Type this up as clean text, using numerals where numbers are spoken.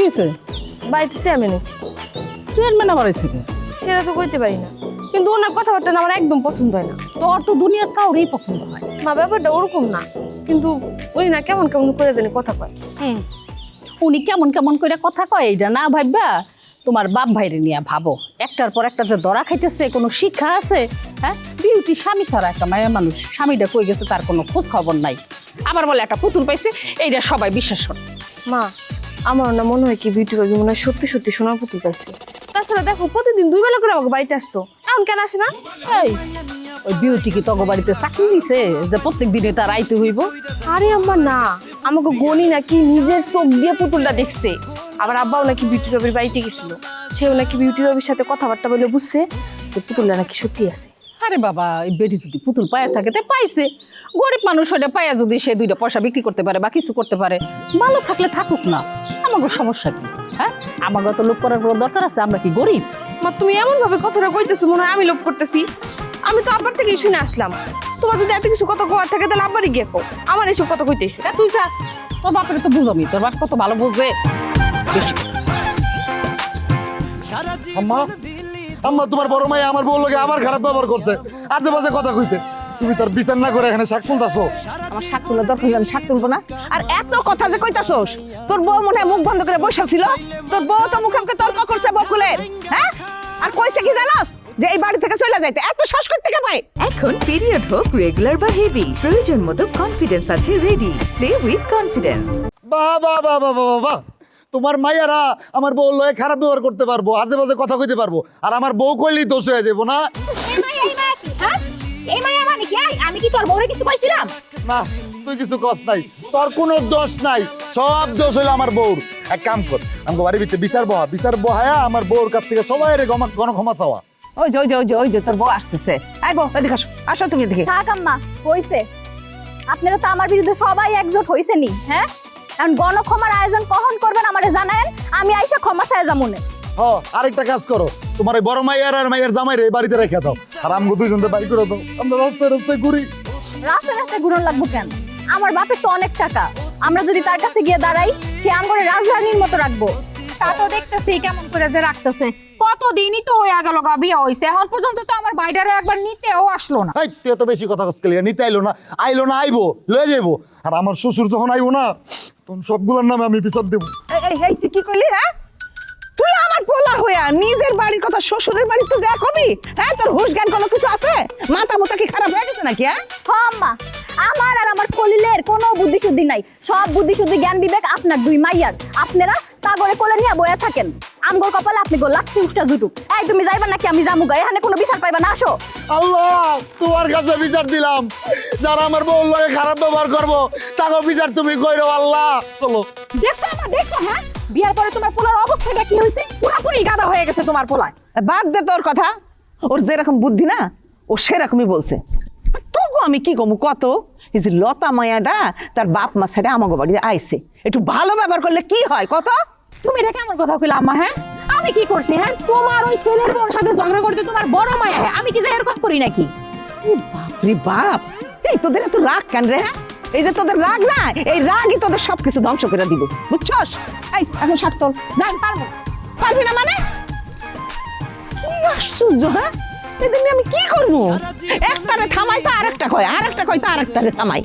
হয়েছে? বাড়িতে চেয়ারম্যান এসে। চেয়ারম্যান আবার আইছে কে? সেটা তো কইতে পারি না, কিন্তু ওনার কথাবার্তা না আমার একদম পছন্দ হয় না। তোর তো দুনিয়ার কাউরেই পছন্দ হয়। মা ব্যাপারটা ওরকম না, কিন্তু ওই না কেমন কেমন করে জানি কথা কয়। উনি কেমন কেমন করে কথা কয় এইটা না ভাববা তোমার বাপ ভাইরে নিয়ে ভাবো। একটার পর একটা যে ধরা খাইতেছে, কোনো শিক্ষা আছে? হ্যাঁ, বিউটি স্বামী ছাড়া একটা মায়া মানুষ, স্বামীটা কই গেছে তার কোনো খোঁজ খবর নাই। আবার বলে একটা পুতুল পাইছে, এইটা সবাই বিশ্বাস করতেছে। মা আমার না মনে হয় কি বিউটি ভাবি মনে হয় সত্যি সত্যি সোনার পুতুল পাইছে। তাছাড়া দেখো প্রতিদিন 2 বেলা করে আমাকে বাড়িতে আসতো, এখন কেন আসে না? এই ওই বিউটি কি তগো বাড়িতে চাকরি দিছে যে প্রত্যেক দিনে তার আইতে হইব? আরে আম্মা না, আমাকে গনি নাকি নিজের চোখ দিয়ে পুতুলটা দেখছে। আবার আব্বাও নাকি বিউটি ভাবির বাড়িতে গেছিল, সেও নাকি বিউটি ভাবির সাথে কথাবার্তা বলে বুঝছে যে পুতুলটা নাকি সত্যি আছে। আরে বাবা, এই বেটি যদি পুতুল পায়া থাকে তে পাইছে। গরিব মানুষ হলে পায়া যদি সে 2টা পয়সা বিক্রি করতে পারে বা কিছু করতে পারে, ভালো থাকলে থাকুক না, আমাকে সমস্যা কি? হ্যাঁ, আমাকে তো লোক করার কোনো দরকার আছে? আমরা কি গরিব? মা তুমি এমন ভাবে কথাটা কইতেছো মনে হয় আমি লোভ করতেছি। আমি তো আব্বার থেকেই শুনে আসলাম। তোমার যদি এত কিছু কথা কোয়ার থাকে তাহলে আব্বারই গিয়ে কো, আমার এইসব কথা কইতেছো। তুই যা, তোর বাপের তো বুঝামি, তোর বাপ কত ভালো বোঝে। আম্মা আম্মা তোমার বড় মাই আমার বউ লগে আবার খারাপ ব্যবহার করছে, আজেবাজে কথা কইতে। তুমি তার বিচার না করে এখানে শাক তুলতাছো। আমার শাক তোলার দরকার হলে আমি শাক তুলবো না? আর এত কথা যে কইতাছোস, তোর বউ মনে হয় মুখ বন্ধ করে বসে ছিল। তোর বউ তো মুখে মুখে তর্ক করছে বকুলের। হ্যাঁ, আর কইছে কি জানোস যে এই বাড়ি থেকে চলে যাইতে? এত শ্বাস করতে কে পায়? এখন পিরিয়ড হোক রেগুলার বা হেভি, প্রয়োজন মতো কনফিডেন্স আছে রেডি। Play with confidence. বাহ বাহ বাহ বাহ বাহ বাহ, তোমার মাইয়ারা আমার বউ লয়ে খারাপ ব্যবহার করতে পারবো, আজেবাজে কথা কইতে পারবো, আর আমার বউ কইলেই দোষ হয়ে যাবো না? আমি কি তোর বউরে কিছু কইছিলাম? না, তুই কিছু কস নাই, তোর কোনো দোষ নাই, সব দোষ হইলো আমার বউর। এক কাম কর, আমাকে বাড়ির ভিতরে বিচার বহায়া আমার বউর কাছ থেকে সবাই ক্ষমা চাওয়া। ওই যে ওই যে ওই যে ওই যে তোর বউ আসতেছে। এই বউ এদিকে আসো, আসো তুমি এদিকে। থাক আম্মা, হইছে। আপনারা তো আমার বিরুদ্ধে সবাই একজোট হইছেনি। হ্যাঁ, এখন গণক্ষমার আয়োজন কখন করবেন আমারে জানায়েন, আমি আইসা ক্ষমা চাই যামুনে। আরেকটা কাজ করো, তোমার এই বড় মাইয়ার আর মাইয়ার জামাই রে বাড়িতে রেখে দাও, আর আমগো দুইজনকে বাড়ি করে দাও, আমরা রাস্তায় রাস্তায় ঘুরি। রাস্তায় রাস্তায় ঘুরন লাগবো কেন? আমার বাপের তো অনেক টাকা, আমরা যদি তার কাছে গিয়ে দাঁড়াই সে আমগরে রাজধানীর মতো রাখবো। তা তো দেখতেছি কেমন করে যে রাখতেছে। কতদিনই তো হয়ে গেল গা বিয়ে হইছে, এখন পর্যন্ত তো আমার বাইরে একবার নিতেও আসলো না। এই তুই এত বেশি কথা কস কেলিয়া, নিতে আইলো না আইবো লয়ে যাইবো, আর আমার শ্বশুর যখন আইবো না তখন সবগুলোর নামে আমি বিচার দেবো। এই এই তুই কি কইলি? হ্যাঁ, তুই আমার পোলা হইয়া নিজের বাড়ির কথা শ্বশুরের বাড়িতে যা কবি? হ্যাঁ, তোর হুঁশ জ্ঞান কোনো কিছু আছে? মাথা মোটা কি খারাপ হয়ে গেছে নাকি? হ্যাঁ আম্মা, আমার আর আমার কলিলের কোনো বুদ্ধি শুদ্ধি নাই, সব বুদ্ধি শুদ্ধি জ্ঞান বিবেক আপনার 2 মাইয়ার। আপনারা তাগরে কোলে নিয়ে বয়া থাকেন, আমগর কপালে আপনি গো লাখি উষ্টা জুটুক। এই তুমি যাইবা নাকি আমি জামুগা? এখানে কোনো বিচার পাইবা না, আসো। আল্লাহ, তোমার কাছে বিচার দিলাম, যারা আমার বউ লয়ে খারাপ ব্যবহার করবো তাকে বিচার তুমি কইরো। আল্লাহ চলো। দেখছো আমার, দেখছো? হ্যাঁ, বিয়ার পরে তোমার পোলার অবস্থাটা কি হয়েছে? পুরোপুরি গাদা হয়ে গেছে তোমার পোলায়। বাদ দে তোর কথা, ওর যেরকম বুদ্ধি না ও সেরকমই বলছে। তবু আমি কি কমু কত, এই যে লতা মায়াটা তার বাপ মা ছেড়ে আমাকে বাড়িতে আইছে, একটু ভালো ব্যবহার করলে কি হয় কত? তুমি এটা কেমন কথা কইলা আম্মা? হ্যাঁ, আমি কি করছি? হ্যাঁ, তোমার ওই ছেলের বউর সাথে ঝগড়া করতে তোমার বড় মায়া। আমি কি যে এরকম করি নাকি? বাপরে বাপ, এই তোদের এত রাগ কেন রে? হ্যাঁ, এই যে তোদের রাগ না, এই রাগই তোদের সবকিছু ধ্বংস করে দিব, বুঝছস? এই এখন শাক তোল। না, আমি পারবো। পারবি না মানে? কি আশ্চর্য! হ্যাঁ, এদের নিয়ে আমি কি করবো? একটারে থামাই তো আরেকটা কয়, আরেকটা কয় তো আরেকটারে থামাই।